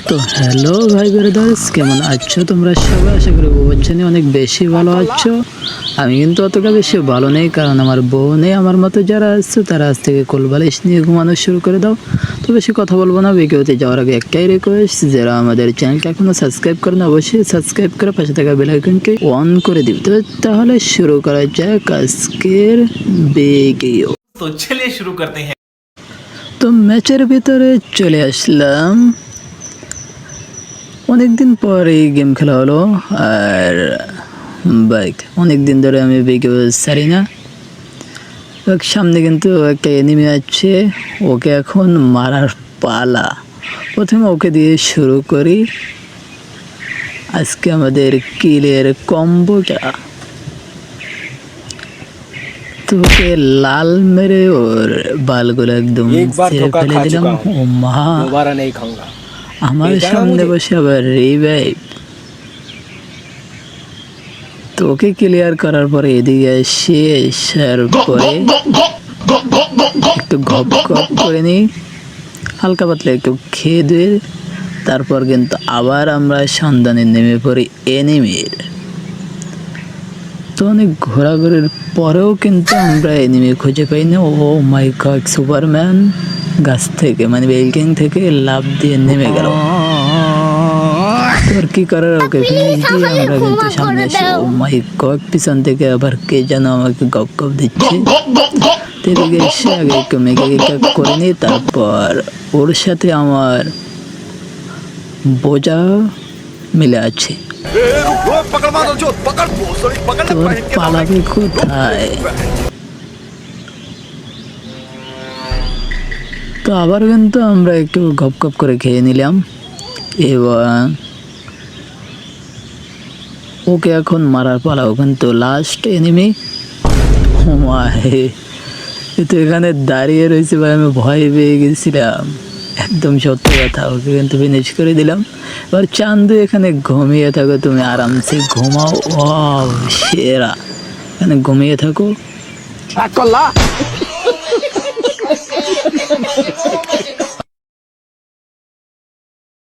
তো হ্যালো ভাই ব্রাদার্স, কেমন আছো তোমরা সবাই? আশা করি বলছেন অনেক বেশি ভালো আছো। আমি কিন্তু অতটা বেশি ভালো নেই, কারণ আমার বউ নেই। আমার মতো যারা আসছে তারা আজ থেকে কোলবালিশ নিয়ে ঘুমানো শুরু করে দাও। তো বেশি কথা বলবো না, ভিডিওতে যাওয়ার আগে একটাই রিকোয়েস্ট, যারা আমাদের চ্যানেলটা এখনো সাবস্ক্রাইব করেন অবশ্যই সাবস্ক্রাইব করে পাশে থাকা বেল আইকনকে অন করে দিবে। তো তাহলে শুরু করা যাক আজকের ভিডিও। तो चलिए शुरू करते हैं। তো ম্যাচের ভিতরে চলে আসলাম। অনেকদিন পর এই গেম খেলা হলো। আর বাইক অনেক দিন ধরে আমি ভিডিও ছাড়ি না। সামনে কিন্তু একটা এনিমি আছে, ওকে এখন মারার পালা। প্রথমে ওকে দিয়ে শুরু করি আজকে আমাদের কিলের কম্বোটা। তো ওকে লাল মেরে ওর বালগুলো একদম ফেলে দিলাম। ও মা, दोबारा नहीं खाऊंगा। আমার সামনে বসে আবার রিভাইভ। তো ওকে ক্লিয়ার করার পরে এদিকে এসে আসার পরে একটু ঘপ ঘপ করে নিই, হালকা পাতলা একটু খেয়ে দিয়ে তারপর কিন্তু আবার আমরা সন্ধানে নেমে পড়ি এনিমির। তো অনেক ঘোরাঘুরির পরেও কিন্তু আমরা এনিমি খুঁজে পাই না। ও মাই গড, সুপারম্যান গাছ থেকে মানে বিল্ডিং থেকে লাফ দিয়ে নেমে গেল। তোর কি করার, ওকে ফিনিশ দিয়ে আমরা কিন্তু সামনে এসে ও মাই গড, পিছন থেকে আবার কে যেন আমাকে গপ গপ দিচ্ছে। এদিকে এসে আগে একটু মেঘে করে নিই, তারপর ওর সাথে আমার বোঝা মিলে আছে। তোর পালাবে কোথায়? তো আবার কিন্তু আমরা একটু গপ গপ করে খেয়ে নিলাম এবং ওকে এখন মারার পালাও কিন্তু লাস্ট এনিমি। তো এখানে দাঁড়িয়ে রয়েছে ভাই, আমি ভয় পেয়ে গেছিলাম। একদম সত্যি কথা, ওকে কিন্তু ফিনিশ করে দিলাম। এবার চান্দু এখানে ঘুমিয়ে থাকো, তুমি আরামসে ঘুমাও। ও সেরা, এখানে ঘুমিয়ে থাকো।